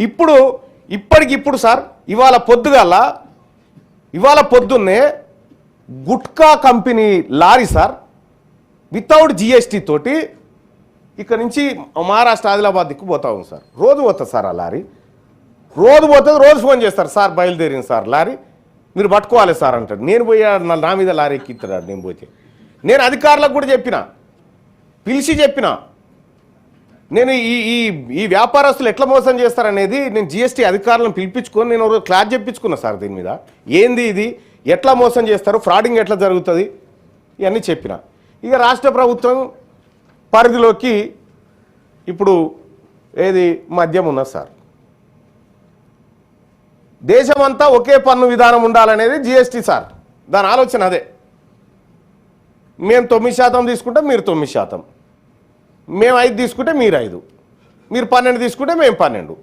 ఇప్పటికిప్పుడు సార్ ఇవాళ పొద్దున్నే gutka company lorry sir without GST తోటి ఇక్కడ నుంచి మహారాష్ట్ర ఆదిలాబాద్ దిక్కు పోతా ఉంది సార్. రోజు పోతుంది సార్ ఆ లారీ, రోజు పోతుంది. రోజు ఫోన్ చేస్తారు, సార్ బయలుదేరింది సార్ లారీ, మీరు పట్టుకోవాలి సార్ అంటాడు. నేను పోయా నా మీద లారీ ఎక్కిస్తాడు. నేను పోతే నేను అధికారులకు కూడా పిలిచి చెప్పిన నేను ఈ వ్యాపారస్తులు ఎట్లా మోసం చేస్తారనేది నేను జిఎస్టీ అధికారులను పిలిపించుకొని నేను క్లాస్ చెప్పించుకున్నా సార్. దీని మీద ఏంది ఇది, ఎట్లా మోసం చేస్తారు, ఫ్రాడింగ్ ఎట్లా జరుగుతుంది ఇవన్నీ చెప్పిన. ఇక రాష్ట్ర ప్రభుత్వం పరిధిలోకి ఇప్పుడు ఏది మద్యం ఉన్నది సార్. దేశమంతా ఒకే పన్ను విధానం ఉండాలనేది జిఎస్టీ సార్. దాని ఆలోచన అదే. మేము 9% తీసుకుంటే మీరు 9%, మేము 5 తీసుకుంటే మీరు 5, మీరు 12 తీసుకుంటే మేము 12.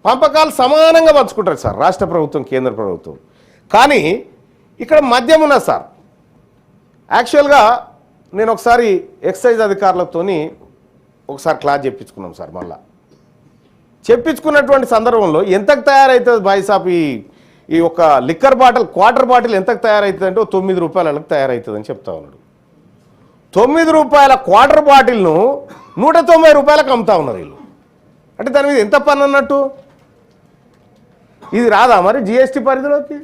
పంపకాలు సమానంగా పంచుకుంటారు సార్ రాష్ట్ర ప్రభుత్వం కేంద్ర ప్రభుత్వం. కానీ ఇక్కడ మద్యం ఉన్నది సార్. యాక్చువల్గా నేను ఒకసారి ఎక్సైజ్ అధికారులతో ఒకసారి క్లాస్ చెప్పించుకున్నాం సార్. మళ్ళా చెప్పించుకున్నటువంటి సందర్భంలో ఎంతకు తయారవుతుంది బాయ్ సాబ్ ఈ ఒక లిక్కర్ బాటిల్ క్వార్టర్ బాటిల్ ఎంతకు తయారవుతుంది అంటే 9 రూపాయలకు తయారవుతుంది అని చెప్తా ఉన్నాడు. 9 రూపాయల క్వార్టర్ బాటిల్ను 190 రూపాయలకు అమ్ముతా ఉన్నారు వీళ్ళు. అంటే దాని మీద ఎంత పన్ను అన్నట్టు? ఇది రాదా మరి జిఎస్టీ పరిధిలోకి?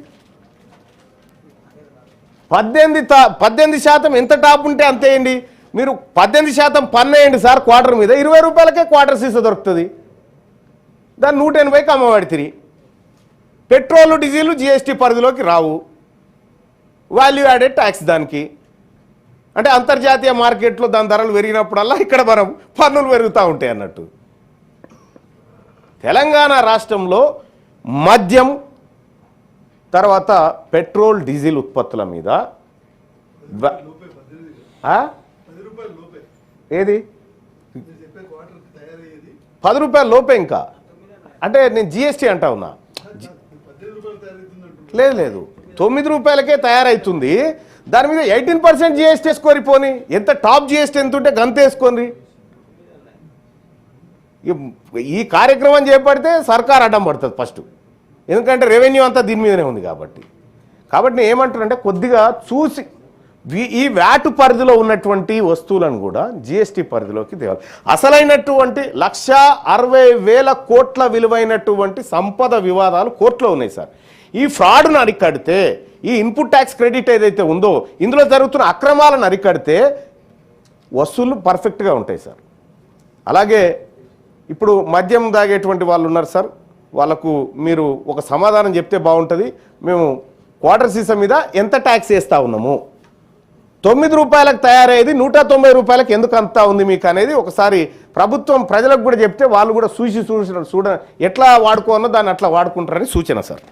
18% ఎంత టాప్ ఉంటే అంతేయండి. మీరు 18% పన్ను వేయండి సార్ క్వార్టర్ మీద, 20 రూపాయలకే క్వార్టర్ సీసా దొరుకుతుంది. దాన్ని 180కి అమ్మబడితిరి. పెట్రోలు డీజిల్ జిఎస్టీ పరిధిలోకి రావు, వాల్యూ యాడెడ్ ట్యాక్స్ దానికి. అంటే అంతర్జాతీయ మార్కెట్లో దాని ధరలు పెరిగినప్పుడల్లా ఇక్కడ మనం పన్నులు పెరుగుతూ ఉంటాయి అన్నట్టు. తెలంగాణ రాష్ట్రంలో మద్యం తర్వాత పెట్రోల్ డీజిల్ ఉత్పత్తుల మీద ఏది 10 రూపాయల లోపే. ఇంకా అంటే నేను జిఎస్టీ అంటా ఉన్నా. లేదు 9 రూపాయలకే తయారవుతుంది. దాని మీద 18% జిఎస్టీ వేసుకొని పోని. ఎంత టాప్ జిఎస్టీ ఎంత ఉంటే గంత వేసుకొని. ఈ కార్యక్రమం చేపడితే సర్కార్ అడ్డం పడుతుంది ఫస్ట్, ఎందుకంటే రెవెన్యూ అంతా దీని మీదనే ఉంది కాబట్టి. నేను ఏమంటానంటే కొద్దిగా చూసి ఈ వ్యాటు పరిధిలో ఉన్నటువంటి వస్తువులను కూడా జిఎస్టీ పరిధిలోకి తేవాలి. అసలైనటువంటి 1,60,000 కోట్ల విలువైనటువంటి సంపద వివాదాలు కోర్టులో ఉన్నాయి సార్. ఈ ఫ్రాడ్ను అరికడితే, ఈ ఇన్పుట్ ట్యాక్స్ క్రెడిట్ ఏదైతే ఉందో ఇందులో జరుగుతున్న అక్రమాలను అరికడితే వసూళ్లు పర్ఫెక్ట్గా ఉంటాయి సార్. అలాగే ఇప్పుడు మద్యం తాగేటువంటి వాళ్ళు ఉన్నారు సార్, వాళ్ళకు మీరు ఒక సమాధానం చెప్తే బాగుంటుంది. మేము క్వార్టర్ సీసా మీద ఎంత ట్యాక్స్ వేస్తూ ఉన్నాము, 9 రూపాయలకు తయారయ్యేది 190 రూపాయలకు ఎందుకు అంతా ఉంది మీకు అనేది ఒకసారి ప్రభుత్వం ప్రజలకు కూడా చెప్తే వాళ్ళు కూడా చూడ ఎట్లా వాడుకోవాలో దాన్ని అట్లా వాడుకుంటారని సూచన సార్.